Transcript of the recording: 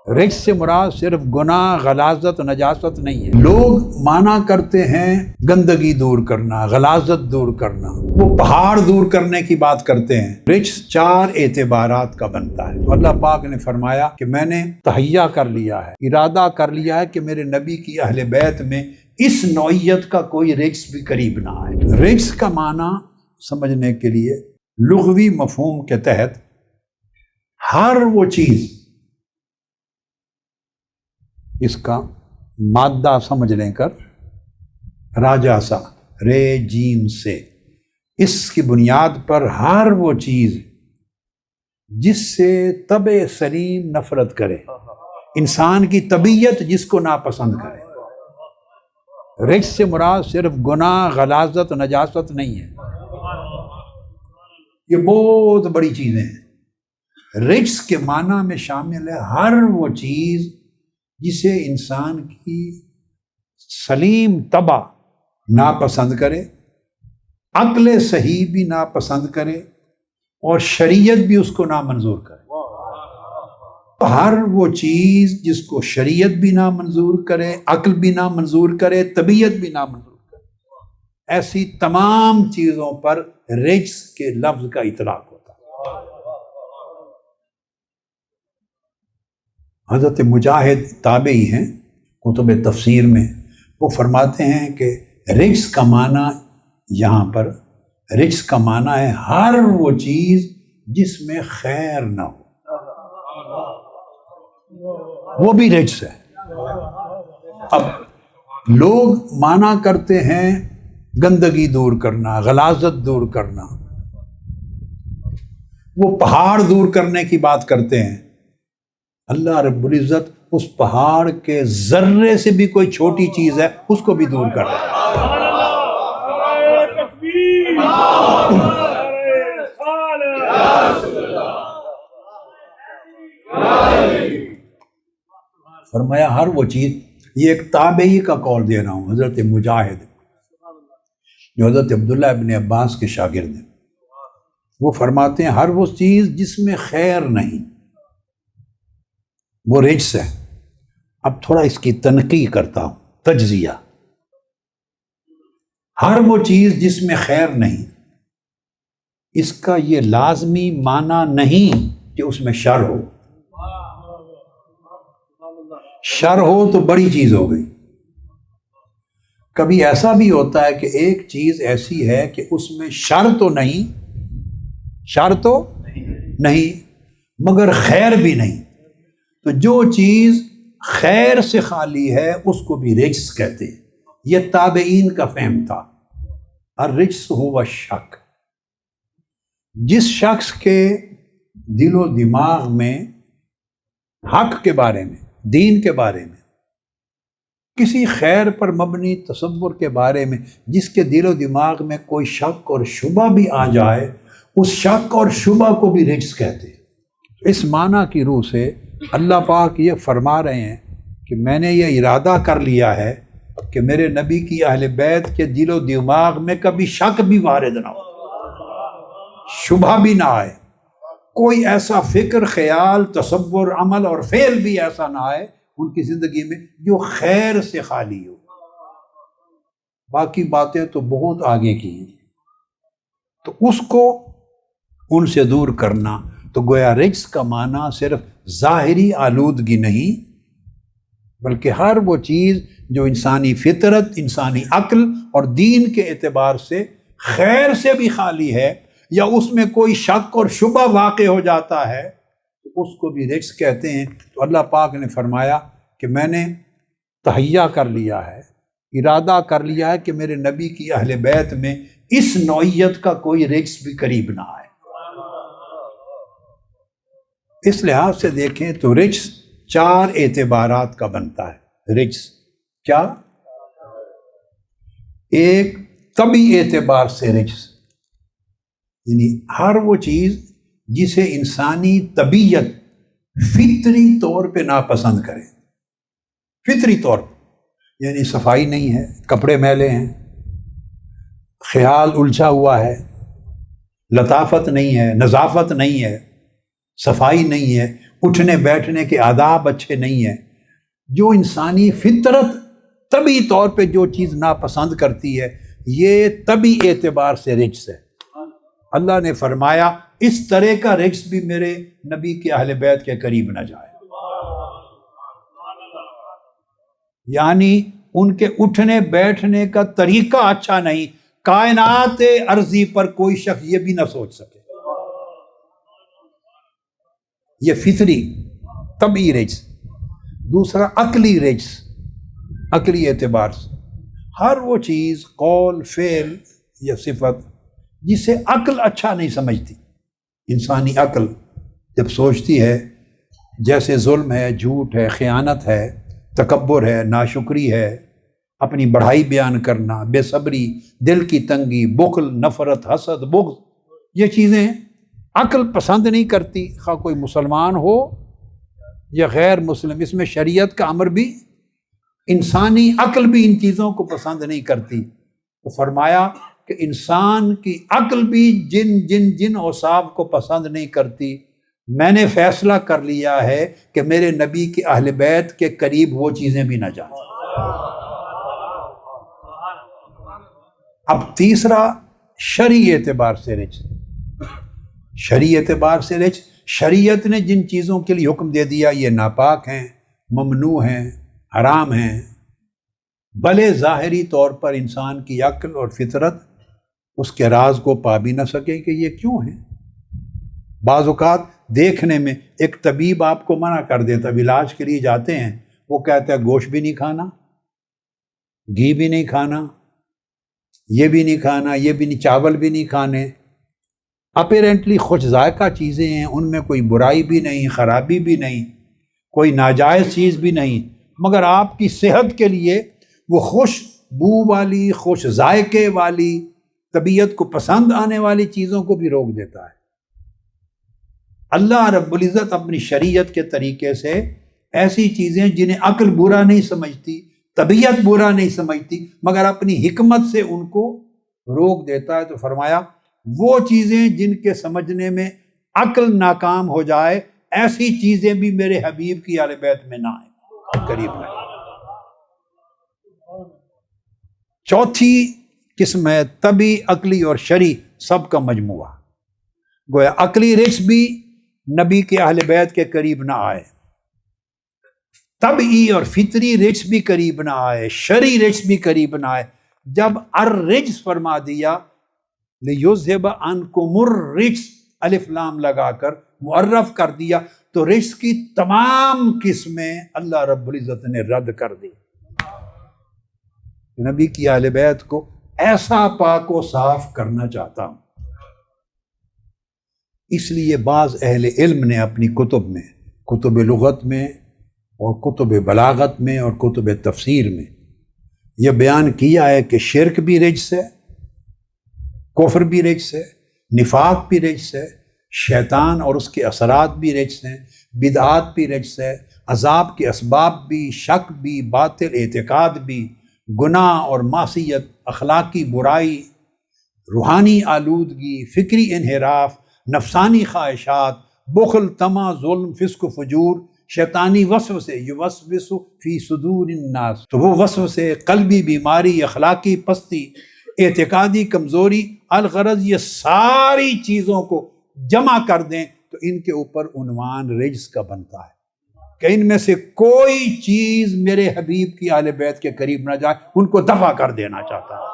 رجس سے مراد صرف گناہ، غلاظت، نجاست نہیں ہے۔ لوگ مانا کرتے ہیں گندگی دور کرنا، غلاظت دور کرنا، وہ پہاڑ دور کرنے کی بات کرتے ہیں۔ رجس 4 اعتبارات کا بنتا ہے۔ اللہ پاک نے فرمایا کہ میں نے تہیہ کر لیا ہے، ارادہ کر لیا ہے کہ میرے نبی کی اہل بیت میں اس نوعیت کا کوئی رجس بھی قریب نہ آئے۔ رجس کا معنی سمجھنے کے لیے لغوی مفہوم کے تحت ہر وہ چیز، اس کا مادہ سمجھ لیں کر راجا سا رے جیم سے، اس کی بنیاد پر ہر وہ چیز جس سے طبع سلیم نفرت کرے، انسان کی طبیعت جس کو ناپسند کرے۔ رجس سے مراد صرف گناہ، غلاظت، نجاست نہیں ہے، یہ بہت بڑی چیزیں ہیں۔ رجس کے معنی میں شامل ہے ہر وہ چیز جسے انسان کی سلیم طبع ناپسند کرے، عقل صحیح بھی ناپسند کرے اور شریعت بھی اس کو نامنظور کرے۔ ہر وہ چیز جس کو شریعت بھی نامنظور کرے، عقل بھی نامنظور کرے، طبیعت بھی نامنظور کرے، ایسی تمام چیزوں پر رجس کے لفظ کا اطلاق ہوتا ہے۔ حضرت مجاہد تابعی ہیں، کتب تفسیر میں وہ فرماتے ہیں کہ رجس کا معنی یہاں پر، رجس کا معنی ہے ہر وہ چیز جس میں خیر نہ ہو، وہ بھی رجس ہے۔ اب لوگ مانا کرتے ہیں گندگی دور کرنا، غلاظت دور کرنا، وہ پہاڑ دور کرنے کی بات کرتے ہیں۔ اللہ رب العزت اس پہاڑ کے ذرے سے بھی کوئی چھوٹی چیز ہے اس کو بھی دور کر رہا ہے۔ فرمایا ہر وہ چیز، یہ ایک تابعی کا قول دے رہا ہوں، حضرت مجاہد جو حضرت عبداللہ ابن عباس کے شاگرد ہیں، وہ فرماتے ہیں ہر وہ چیز جس میں خیر نہیں وہ رجس ہے۔ اب تھوڑا اس کی تنقیح کرتا ہوں، تجزیہ۔ ہر وہ چیز جس میں خیر نہیں، اس کا یہ لازمی معنی نہیں کہ اس میں شر ہو۔ شر ہو تو بڑی چیز ہو گئی۔ کبھی ایسا بھی ہوتا ہے کہ ایک چیز ایسی ہے کہ اس میں شر تو نہیں، شر تو نہیں مگر خیر بھی نہیں، تو جو چیز خیر سے خالی ہے اس کو بھی رجس کہتے ہیں۔ یہ تابعین کا فہم تھا۔ الرجس هو الشک، جس شخص کے دل و دماغ میں حق کے بارے میں، دین کے بارے میں، کسی خیر پر مبنی تصور کے بارے میں جس کے دل و دماغ میں کوئی شک اور شبہ بھی آ جائے، اس شک اور شبہ کو بھی رجس کہتے ہیں۔ اس معنی کی روح سے اللہ پاک یہ فرما رہے ہیں کہ میں نے یہ ارادہ کر لیا ہے کہ میرے نبی کی اہل بیت کے دل و دماغ میں کبھی شک بھی وارد نہ ہو، شبہ بھی نہ آئے، کوئی ایسا فکر، خیال، تصور، عمل اور فعل بھی ایسا نہ آئے ان کی زندگی میں جو خیر سے خالی ہو۔ باقی باتیں تو بہت آگے کی ہیں، تو اس کو ان سے دور کرنا، تو گویا رجس کا معنی صرف ظاہری آلودگی نہیں بلکہ ہر وہ چیز جو انسانی فطرت، انسانی عقل اور دین کے اعتبار سے خیر سے بھی خالی ہے، یا اس میں کوئی شک اور شبہ واقع ہو جاتا ہے، تو اس کو بھی رجس کہتے ہیں۔ تو اللہ پاک نے فرمایا کہ میں نے تہیہ کر لیا ہے، ارادہ کر لیا ہے کہ میرے نبی کی اہل بیت میں اس نوعیت کا کوئی رجس بھی قریب نہ آئے۔ اس لحاظ سے دیکھیں تو رجس 4 اعتبارات کا بنتا ہے۔ رجس کیا؟ ایک طبعی اعتبار سے رجس، یعنی ہر وہ چیز جسے انسانی طبیعت فطری طور پہ ناپسند کرے، فطری طور پہ، یعنی صفائی نہیں ہے، کپڑے میلے ہیں، خیال الجھا ہوا ہے، لطافت نہیں ہے، نظافت نہیں ہے، صفائی نہیں ہے، اٹھنے بیٹھنے کے آداب اچھے نہیں ہیں، جو انسانی فطرت طبی طور پہ جو چیز ناپسند کرتی ہے یہ طبی اعتبار سے رجس ہے۔ اللہ نے فرمایا اس طرح کا رجس بھی میرے نبی کے اہل بیت کے قریب نہ جائے، یعنی ان کے اٹھنے بیٹھنے کا طریقہ اچھا نہیں، کائنات ارضی پر کوئی شخص یہ بھی نہ سوچ سکے۔ یہ فطری طبعی رجس۔ دوسرا عقلی رجس، عقلی اعتبار سے ہر وہ چیز، قول، فعل یا صفت جسے عقل اچھا نہیں سمجھتی، انسانی عقل جب سوچتی ہے، جیسے ظلم ہے، جھوٹ ہے، خیانت ہے، تکبر ہے، ناشکری ہے، اپنی بڑائی بیان کرنا، بے صبری، دل کی تنگی، بخل، نفرت، حسد، بغض، یہ چیزیں عقل پسند نہیں کرتی، خواہ کوئی مسلمان ہو یا غیر مسلم۔ اس میں شریعت کا امر بھی، انسانی عقل بھی ان چیزوں کو پسند نہیں کرتی۔ تو فرمایا کہ انسان کی عقل بھی جن اوصاف کو پسند نہیں کرتی، میں نے فیصلہ کر لیا ہے کہ میرے نبی کے اہل بیت کے قریب وہ چیزیں بھی نہ جائیں۔ اب تیسرا شرعی اعتبار سے رجس، شرعی اعتبار سے رجس، شریعت نے جن چیزوں کے لیے حکم دے دیا یہ ناپاک ہیں، ممنوع ہیں، حرام ہیں، بھلے ظاہری طور پر انسان کی عقل اور فطرت اس کے راز کو پا بھی نہ سکے کہ یہ کیوں ہیں۔ بعض اوقات دیکھنے میں ایک طبیب آپ کو منع کر دیتا، علاج کے لیے جاتے ہیں، وہ کہتا ہے گوشت بھی نہیں کھانا، گھی بھی نہیں کھانا، یہ بھی نہیں کھانا، یہ بھی نہیں، چاول بھی نہیں کھانے۔ اپیرنٹلی خوش ذائقہ چیزیں ہیں، ان میں کوئی برائی بھی نہیں، خرابی بھی نہیں، کوئی ناجائز چیز بھی نہیں، مگر آپ کی صحت کے لیے وہ خوش بو والی، خوش ذائقے والی، طبیعت کو پسند آنے والی چیزوں کو بھی روک دیتا ہے۔ اللہ رب العزت اپنی شریعت کے طریقے سے ایسی چیزیں جنہیں عقل برا نہیں سمجھتی، طبیعت برا نہیں سمجھتی، مگر اپنی حکمت سے ان کو روک دیتا ہے۔ تو فرمایا وہ چیزیں جن کے سمجھنے میں عقل ناکام ہو جائے، ایسی چیزیں بھی میرے حبیب کی اہل بیت میں نہ آئیں، قریب نہ آئیں۔ چوتھی قسم ہے طبی، عقلی اور شرعی، سب کا مجموعہ۔ گویا عقلی رجس بھی نبی کے اہل بیت کے قریب نہ آئے، طبعی اور فطری رجس بھی قریب نہ آئے، شرعی رجس بھی قریب نہ آئے۔ جب الرجس فرما دیا، لِيُذْهِبَ عَنْكُمُ الرِّجْسَ، الف لام لگا کر معرف کر دیا، تو رجس کی تمام قسمیں اللہ رب العزت نے رد کر دی۔ نبی کی اہل بیت کو ایسا پاک و صاف کرنا چاہتا ہوں۔ اس لیے بعض اہل علم نے اپنی کتب میں، کتب لغت میں اور کتب بلاغت میں اور کتب تفسیر میں یہ بیان کیا ہے کہ شرک بھی رجس ہے، کفر بھی رجس ہے، نفاق بھی رجس ہے، شیطان اور اس کے اثرات بھی رجس ہیں، بدعات بھی رجس ہے، عذاب کے اسباب بھی، شک بھی، باطل اعتقاد بھی، گناہ اور معصیت، اخلاقی برائی، روحانی آلودگی، فکری انحراف، نفسانی خواہشات، بخل، طمع، ظلم، فسق و فجور، شیطانی وسوسے، یوسوس فی صدور الناس، تو وہ وسوسے، قلبی بیماری، اخلاقی پستی، اعتقادی کمزوری، الغرض یہ ساری چیزوں کو جمع کر دیں تو ان کے اوپر عنوان رجس کا بنتا ہے کہ ان میں سے کوئی چیز میرے حبیب کی اہل بیت کے قریب نہ جائے، ان کو دفع کر دینا چاہتا ہے۔